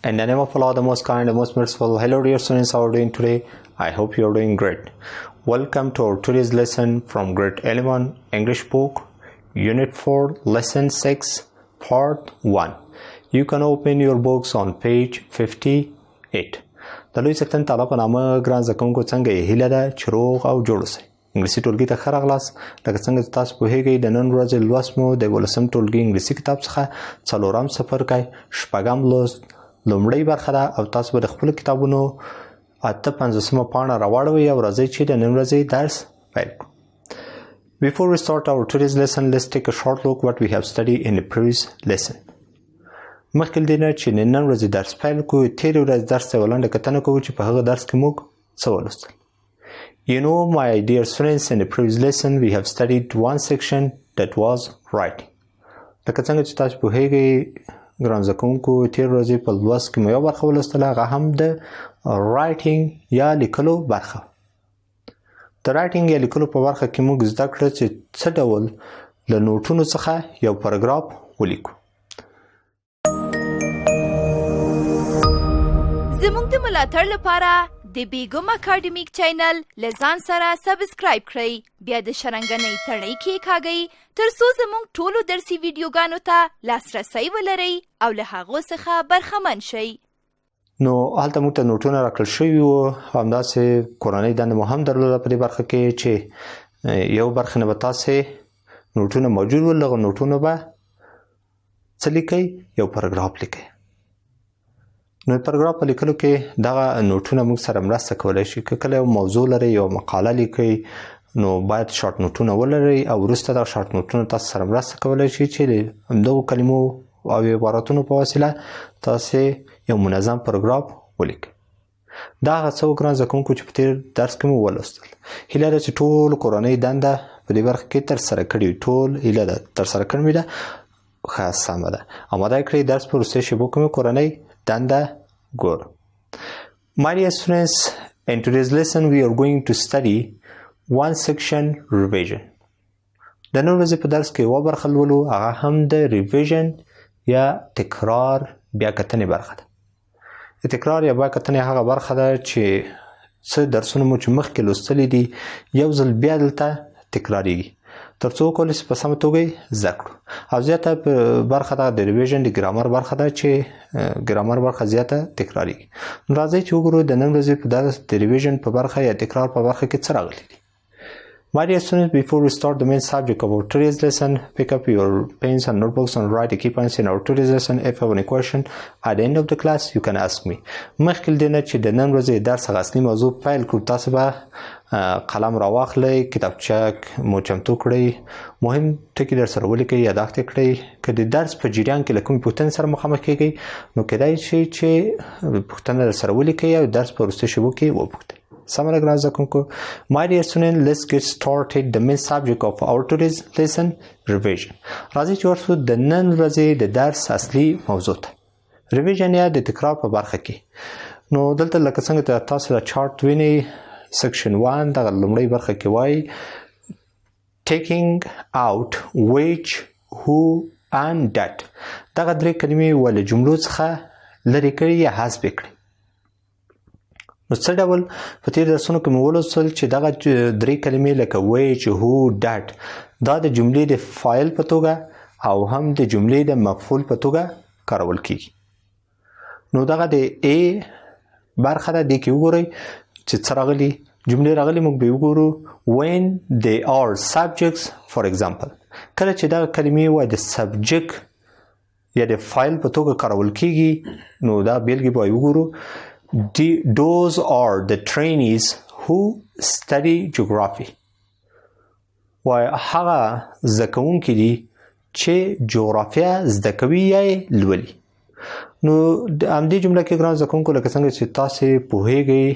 In the name of Allah, the most kind, the most merciful. Hello dear students, how are you doing today? I hope you are doing great. Welcome to our today's lesson from grade 11 English book, Unit 4, Lesson 6, Part 1. You can open your books on page 58. د لوی سکتن تعالی په نامه ګران زده کوونکو څنګه یې هیله ده چې روغ او جوړ اوسئ. انګلیسي ټولګي ته ښه راغلاست. لکه څنګه چې تاسو پوهیږئ د نن ورځې لوست مو د 11 ټولګي انګلیسي کتاب څخه څلورم څپرکی شپږم لوست لومړۍ برخه ده او تاسو به د خپلو کتابونو 58مه پاڼه راواړوئ او راځئ چې د نن ورځې درس پیل کړو. Before we start our today's lesson, let's take a short look what we have studied in the previous lesson. مخکې له دې نه چې نن ورځې درس پیل کړو تېرې ورځې درس ته یوه لنډه کتنه کوو چې په هغه درس کې موږ څه ولوستل. You know, my dear students, in the previous lesson we have studied one section that was writing. لکه څنګه چې تاسو پوهیږئ ګران زده کوونکو تېرې ورځې په لوست کې مو یوه برخه ولوستله هغه هم د writing یا لیکلو برخه. د writing یا لیکلو په برخه کې موږ زده کړه چې څه ډول له نوټونو څخه یو پاراګراف ولیکو. زموږ د ملاتړ لپاره د بیګم اکاډمیک چینل له ځان سره سبسکرایب کړئ، بیا د شرنګنۍ تڼۍ کېکاږئ تر څو زموږ ټولو درسي ویډیوګانو ته لاسرسی ولرئ او له هغو څخه برخمن شئ. نو هلته موږ ته نوټونه راکړل شوي وو، همداسې کورنۍ دنده مو هم درلوده په دې برخه کې چې یو برخه نه به تاسې نوټونه موجود ول، هغه نوټونه به څه لیکئ؟ یو پاراګراف لیکئ. نو پاراګراف په لیکلو کې دغه نوټونه موږ سره مرسته کولی شي. که کله یو موضوع لرئ یو مقاله لیکئ نو باید شارټ نوټونه ولرئ او وروسته دغه شارټ نوټونه تاسو سره مرسته کولی شي چې د همدغو کلمو او عبارتونو په وسیله تاسې یو منظم پاراګراف ولیکئ. دا هغه څه ګران زده کوونکو چې په تېر درس کې مو ولوستل. هیله ده چې ټول کورنۍ دنده په دې برخه کې ترسره کړې وي. ټول هیله ده ترسره کړې مې ده. ښه سمه ده. اماده یې کړئ درس په وروستیو شیبو کې مې کورنۍ دنده ګورو. My dear students, in today's lesson we are going to study one section revision. د نن ورځې په درس کې یوه برخه لولو، هغه هم د ریویژن یا تکرار بیا کتنې برخه ده. د تکرار یا بیا کتنې هغه برخه ده چې څه درسونه مو چې مخکې لوستلي دي یو ځل بیا دلته تکراریږي تر څو وکولای شو په سمه توګه زده کړو. او زیاته برخه دغه د ریویژن د ګرامر برخه ده چې ګرامر برخه زیاته تکراریږي. نو راځئ چې وګورو د نن ورځې په درس د ریویژن په برخه یا تکرار په برخه کې څه راغلي دي. My dear students, before we start the main subject of our today's lesson, pick up your pens and notebooks and write a key points in our today's lesson. If you have any question at the end of the class, you can ask me. مخکې له دې نه چې د نن ورځې درس هغه اصلي موضوع پیل کړو تاسو به قلم راواخلئ، کتابچه مو چمتو کړئ، مهم ټکي در سره ولیکئ، یاداښت یې کړئ. که د درس په جریان کې له کومې پوښتنې سره مخامخ کیږئ نو کیدای شي چې پوښتنه در سره ولیکئ او درس په وروستیو شیبو کې وپوښتئ. سمه ده ګران زده کوونکو. My dear student, let's get started the main subject of our today's lesson, revision. راځئ چې ورسو د نن ورځې د درس اصلي موضوع ته. ریویژن یا د تکرار په برخه کې. نو دلته لکه څنګه تاسو دا چارت وینئ سیکشن 1 دغه لومړۍ برخه کې وایي taking out which, who and that. دغه درې کلمې ولې جملو څخه لرې کړي یا حذف کړي. نو څه ډول په تېر درسونو کې مو ولوستل چې دغه درې کلمې لکه which, who, that دا د جملې د فاعل په توګه او هم د جملې د مفعول په توګه کارول کیږي. نو دغه د A برخه ده، دې کې وګورئ چې څه راغلي جملې راغلي. موږ به وګورو when they are subjects for example. کله چې دغه کلمې وایي د سبجیکټ یا د فاعل په توګه کارول کیږي نو دا بیلګې به وګورو. Those are the trainees who study geography. وای هغه زده کوونکي دي چې جغرافیه زده کوي یا یې لولي. نو د همدې جمله کې ګران زده کوونکو لکه څنګه چې تاسې پوهیږئ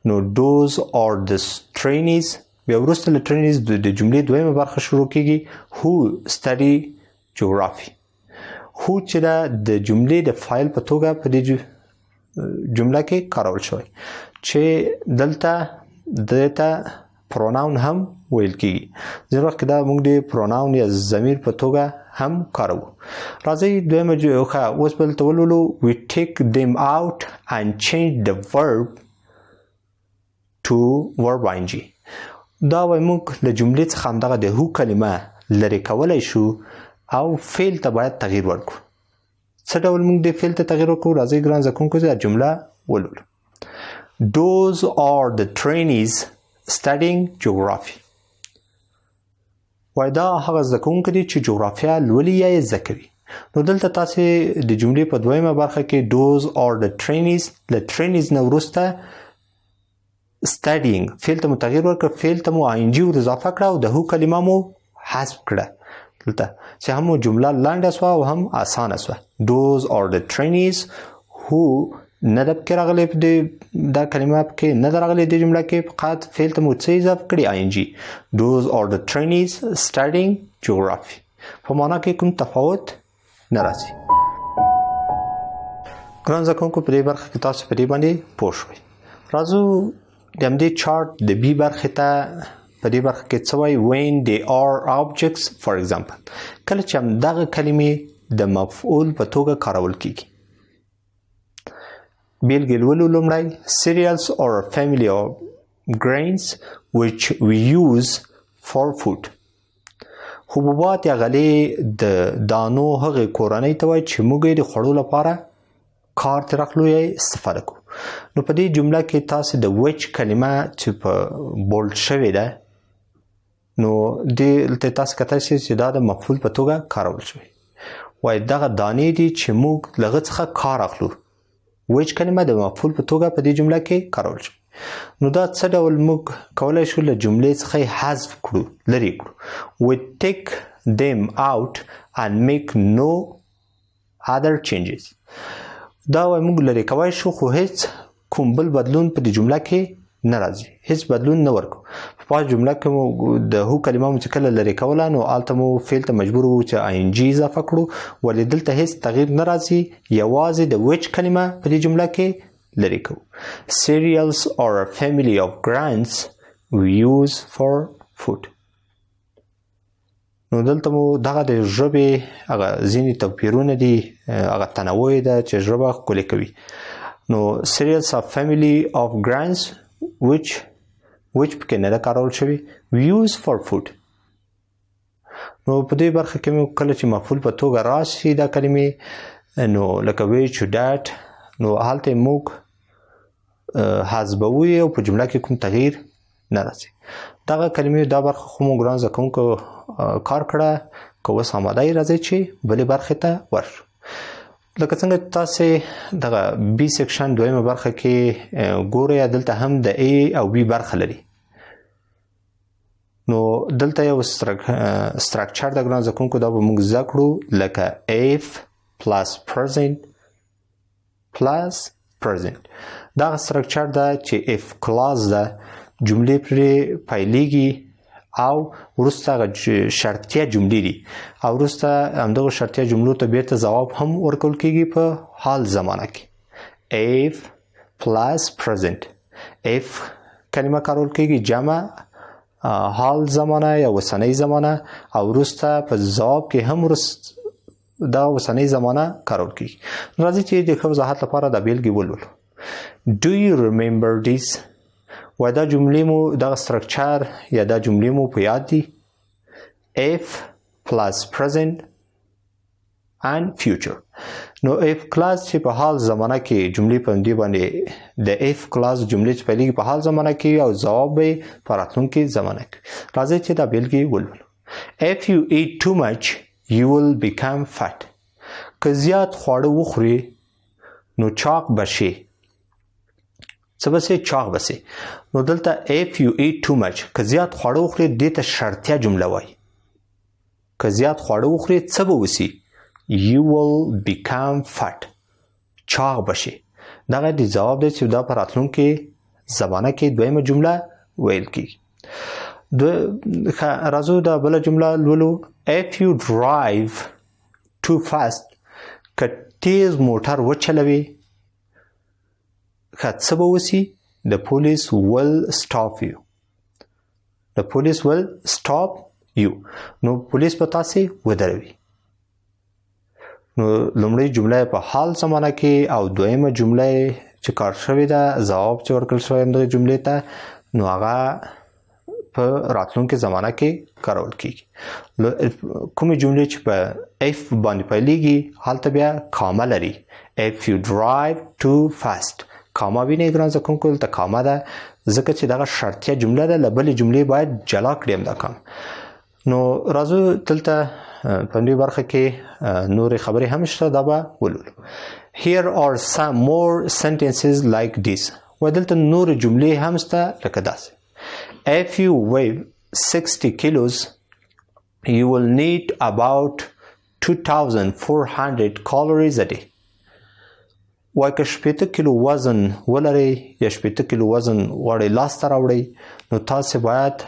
نو those are the trainees بیا وروسته له trainees د جملې دویمه برخه شروع کیږي who study geography. who چې دا د جملې د فاعل په توګه په دې جمله کې کارول شوی چې دلته دته پروناون هم ویل کیږي ځینې وخت دا موږ د پروناون یا ضمیر په توګه هم کاروو راځئ دویمه اوس بل ته ولولو we take them out and change the verb to verb ing دا وایي موږ له جملې څخه همدغه د هو کلمه لرې کولی شو او فعل ته باید تغییر ورکړو څه ډول موږ د فعل ته تغییر ورکړو راځئ ګران زده کوونکو دا جمله ولولو Those are the trainees studying geography وای دا هغه زده کوونکي دي چې جغرافیه لولي یا یې زده کوي نو دلته تاسې د جملې په دویمه برخه کې those are the trainees له trainees نه وروسته studying فعل ته مو تغییر ورکړه فعل ته مو ing ور اضافه کړه او د هو کلمه مو حذف کړه دلته چې هم جمله لنډه سوه او هم اسانه سوه those are the trainees who نه ده پکې راغلی دا کلمه پکې نه ده راغلی د جمله کې فقط فعل ته مو څه اضافه کړي ing those are the trainees studying geography په معنا کې کوم تفاوت نه راځي ګران زده کوونکو په دې برخه کې تاسو په دې باندې پوه شوئ راځو د همدې چارټ د بي برخې ته په دې برخه کې څه وایي when they are objects for example کله چې همدغه کلمې د مفعول په توګه کارول کیږي بیلګې لولو لومړی cereals are a family of grains which we use for food حبوبات یا غلې د دانو هغې کورنۍ ته وایي چې موږ یې د خوړو لپاره کار ترې اخلو یا استفاده کوو نو په دې جمله کې تاسې د which کلمه چې په بولډ شوې ده نو دلته تاسو کتای شئ چې دا د مفعول په توګه کارول شوی وایي دغه دانې دي چې موږ له هغه څخه کار اخلو which کلمه د مفعول په توګه په دې جمله کې کارول شوی نو دا څه ډول موږ کولی شو له جملې څخه یې حذف کړو لرې کړو we take them out and make no other changes دا وایي موږ لرې کولی شو خو هیڅ کوم بل بدلون په دې جمله کې نه راځي هیڅ بدلون نه ورکو په جمله کې مو د هو کلمه مو چې کله لرې کوله نو هلته مو فعل ته مجبور وو چې ing اضافه کړو ولې دلته هیڅ تغییر نه راځي یوازې د which کلمه په دې جمله کې لرې کوو cereals are a family of grains we use for food نو دلته مو دغه د ژبې هغه ځینې توپیرونه دي هغه تنوع ده چې ژبه ښکلې کوي نو cereals are family of grains which پکې نه ده کارول شوي we use for food نو په دې برخه کې مو کله چې مفعول په توګه راشي دا کلمې نو لکه which that نو هلته موږ حذفوو او په جمله کې کوم تغییر نه راځي دغه کلمې دا برخه خو مو ګران زده کوونکو کار کړه که اوس آماده یې راځئ چې بلې برخې ته ورشو لکه څنګه تاسې دغه بي سیکشن دویمه برخه کې ګورئ دلته هم د A او B برخه لري نو دلته یو structure د ګران زده کوونکو دا به موږ زده کړو لکه if plus present دغه structure ده چې if clause ده جملې پرې پیلېږي او وروسته هغه شرطیه جملې دي او وروسته همدغه شرطیه جملو ته بیرته ځواب هم ورکول کېږي په حال زمانه کې if plus present if کلمه کارول کېږي جمع حال زمانه یا اوسنۍ زمانه او وروسته په ځواب کې هم دا اوسنۍ زمانه کارول کېږي راځئ چې د ښه وضاحت لپاره دا بیلګې ولولو do you remember this وای دا جملې مو دغه structure یا دا جملې مو په یاد دي if plus present and future نو if clause چې په حال زمانه کې جملې په دې باندې د if clause جملې چې پیلېږي په حال زمانه کې او ځواب به په راتلونکي زمانه کې راځئ چې دا بیلګې ولولو if you eat too much you will become fat که زیات خواړه وخوري نو چاق بشي څه به سي چاق به سي نو دلته if you eat too much که زیات خواړه وخوري دې ته شرطیه جمله وایي که زیات خواړه وخوري څه به وسي you will become fat چاق به شي دغه د ځواب دی چې دا په راتلونکي زمانه کې دویمه جمله ویل کېږي راځو دا بله جمله لولو if you drive too fast که تیز موټر وچلوي څه به وسي the police will stop you the police will stop you. نو پولیس به تاسې ودروي. نو لومړی جمله په حال زمانه کې او دویمه جمله چې کار شوې ده ځواب چې ورکړل شوی د جملې ته نو هغه په راتلونکي زمانه کې کارول کیږي. کومې جملې چې په if باندې پیلېږي هلته بیا کامه لري. If you drive too fast. کامه وینئ ګران زده کوونکو دلته کامه ده ځکه چې دغه شرطیه جمله ده له بلې جملې باید جلا کړي همدا کام. نو راځو دلته په دې برخه کې نورې خبرې هم شته دا به ولولو. Here are some more sentences like this. ودلته نورې جملې هم شته لکه داسې. If you weigh 60 kilos, you will need about 2,400 calories a day. وای که 80 کیلو وزن ولرئ یا 80 کیلو وزن غواړئ لاسته راوړئ نو تاسې باید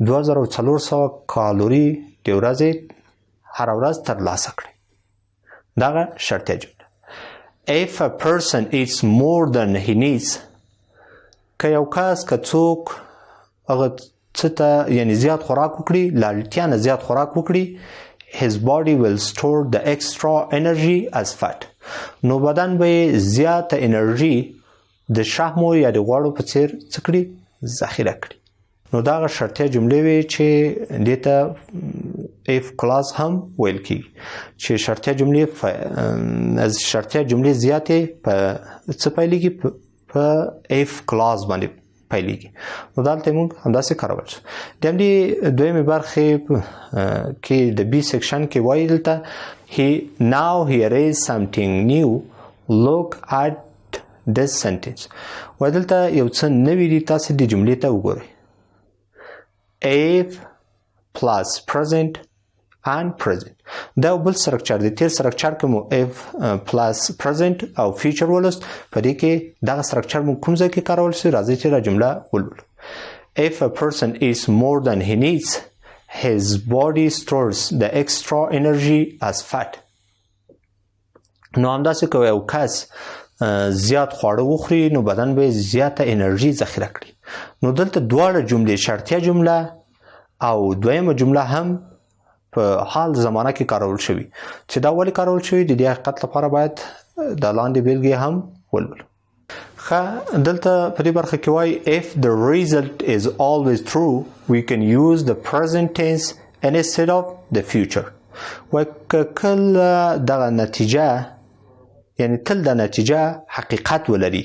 2400 کالوري د ورځې هره ورځ ترلاسه کړئ. دغه شرطیه جمله. If a person eats more than he needs, که یو کس که څوک هغه څه ته یعنې زیات خوراک وکړي له اړتیا نه زیات خوراک وکړي his body will store the extra energy as fat. نو بدن به زیاته انرژي د شحمو یا د غوړو په څیر څه کړي ذخیره کړي. نو دغه شرطیه جملې وي چې دې ته if clause هم ویل کیږي چې شرطیه جملې زیاتې په څه پیلېږي په if clause باندې پیلېږي. نو دلته موږ همداسې کارول شو. د همدې دویمې برخې کې د بي سیکشن کې وایي دلته now here is something new, look at this sentence. وایي دلته یو څه نوي دي تاسې د جملې ته وګورئ. if plus present and present دا بل سرکچر دی. تیر سرکچر کې مو if plus present او future ولوست. په دې کې دغه سرکچر مو کوم ځای کې کارول شي راځئ چې دا جمله ولولو. if a person eats more than he needs, his body stores the extra energy as fat. نو همداسې که یو کس زیات خواړه وخوري نو بدن به زیاته انرژي ذخیره کړي. نو دلته دواړه جملې شرطیه جمله او دویمه جمله هم په حال زمانه کې کارول شوي چې دا ولې کارول شوي د دې حقیقت لپاره باید د لاندې بیلګې هم ولولو. ښه دلته په دې برخه کې وایي if the result is always true, we can use the present tense instead of the future. وایي که کله دغه نتیجه یعنی تل د نتیجه حقیقت ولري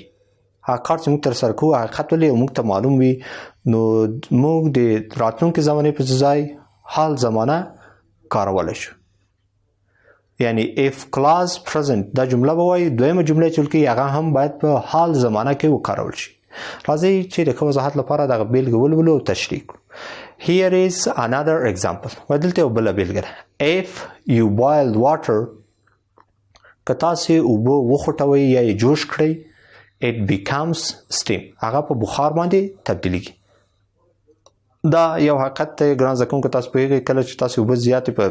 هغه کار چې موږ ترسره کوو حقیقت ولري او موږ ته معلوم وي نو موږ د راتلونکي زمانې په ځای حال زمانه کارولی شو. یعنی if clause present دا جمله به وایي دویمه جمله چې ولیکئ هغه هم باید په حال زمانه کې وکارول شي. راځئ چې د ښه وضاحت لپاره دغه بیلګې ولولو او تشریح کړو. Here is another example. وایي دلته یو بله بیلګه ده. If you boil water که تاسې اوبه وخوټوئ یا یې جوش کړئ it becomes steam. هغه په بخار باندې تبدیلیږي. دا یو حقیقت دی ګران زده کوونکو تاسو پوهیږئ کله چې تاسو اوبه زیاتې په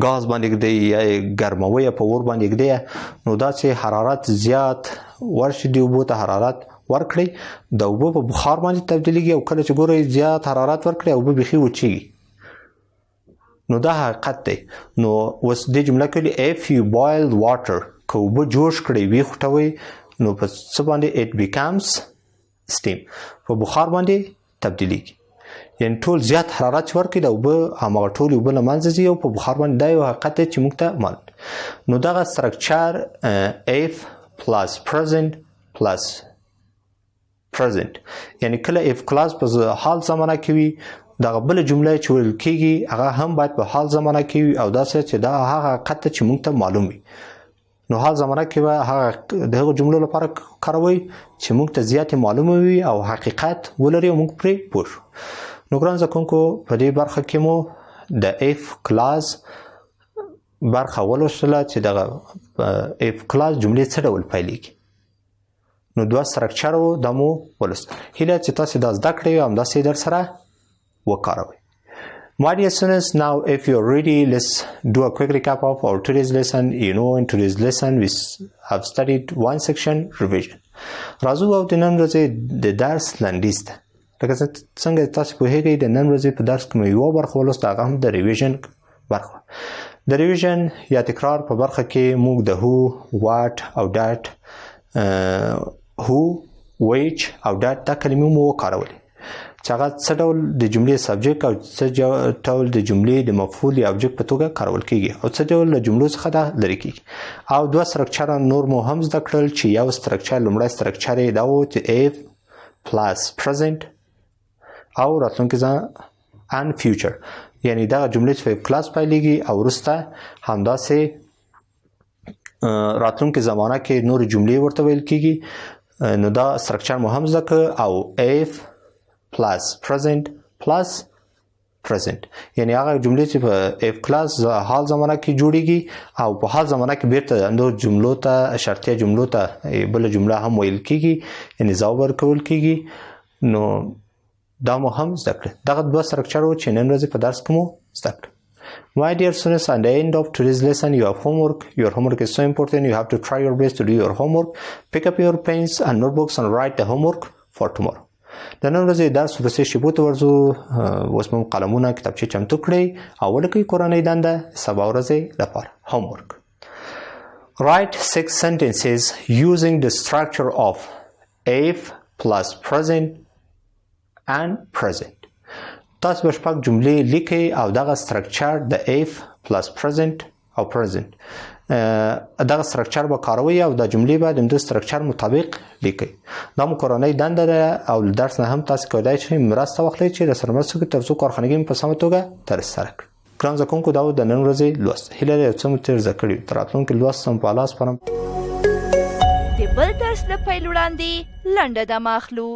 ګاز باندې ږدئ یا یې ګرموئ یا په اور باندې ږدئ نو داسې حرارت زیات ورشي دې اوبو ته حرارت ورکړئ د اوبو په بخار باندې تبدیلیږي او کله چې ګورئ زیات حرارت ورکړئ اوبه بیخي وچیږي. نو دا حقیقت دی. نو اوس دې جمله کې if you boil water که اوبه جوش کړئ ویخوټوئ نو په څه باندې it becomes steam په بخار باندې تبدیلیږي. یعنی ټول زیات حرارت چې ورکړي د اوبه هماغه ټولې اوبه له منځه ځي او په بخار باندې دا یو حقیقت دی چې موږ ته معلوم. نو دغه سرکچر if plus present plus present یعنی کله if clause په حال زمانه کې وي دغه بله جمله چې ویل کېږي هغه هم باید په حال زمانه کې وي او داسې چې دا هغه حقیقت دی چې موږ ته معلوم وي. نو حال زمانه کې به هغه د هغو جملو لپاره کاروئ چې موږ ته زیاتې معلومه وي او حقیقت ولري او موږ پرې پوه شو. نو ګران زده کوونکو په دې برخه کې مو د if clause برخه ولوستله چې دغه if clause جملې څه ډول پیلېږي. نو دوه سرکچر و دا مو ولوست. هیله چې تاسې دا زده کړئ او همداسې در سره وکاروئ. My dear students, now if you're ready, let's do a quick recap of our today's lesson. You know, in today's lesson, we have studied one section revision. راځو او د نن ورځې د درس لنډیز ته لکه څنګه تاسو پوهیږئ د نن ورځې په درس کې مې یوه برخه ولوسته هغه هم د ریویژن برخه. د ریویژن یا تکرار په برخه کې موږ د هو، واټ او ډاټ، هو، ویچ او ډاټ دا کلمې مو وکارولې چې هغه څه ډول د جملې سبجیکټ او څه ډول د جملې د مفعول یا اوبجیکټ په توګه کارول کیږي او څه ډول له جملو څخه دا لرې کیږي. او دوه سټرکچره نور مو هم زده کړل چې یو سټرکچر لومړی سټرکچر یې دا و چې if plus present او راتلونکي ځان and future، یعنی دا جملې چې په کلاس پیلېږي او وروسته همداسې راتلونکي زمانه کې نور جملې ورته ویل کیږي. نو دا سټرکچر مو هم زده کړ. او if plus present plus present یعنی هغه جملې چې په if کلاس حال زمانه کې جوړیږي او په حال زمانه کې بیرته نور جملو ته شرطیه جملو ته بل جمله هم ویل کیږي، یعنی ځواب ورکول کیږي. نو دا مو هم زده کړل. دغه دوه سټرکچر و چې نن ورځې په درس کې مو زده کړل. My dear students, at the end of today's lesson, you have homework. Your homework is so important. You have to try your best to do your homework. Pick up your pens and notebooks and write the homework for tomorrow. د نن ورځې درس ورسې شیبو ته ورځو. اوس مو قلمونه کتابچې چمتو کړئ او ولیکئ کورنۍ دنده سبا ورځې لپاره. Homework. Write 6 sentences using the structure of if plus present and present. تاسو به شپږ جملې لیکئ او دغه سټرکچر د if plus present او present دغه سټرکچر به کاروئ او د جملې به د دې سټرکچر مطابق لیکئ. دا مو کورنۍ دنده ده او درس نه هم تاسو کولای شئ مرسته واخلئ چې د سره مرسته وکړئ ترڅو کارخانګي په سمه توګه ترسره کړئ. ګران زده کوونکو دا د نن ورځې لوست. هیله ده چې مو تیر زده کړي. تر راتلونکي لوست سم په لاس پرم. د بل درس د پیل وړاندې لنډه دمه اخلو.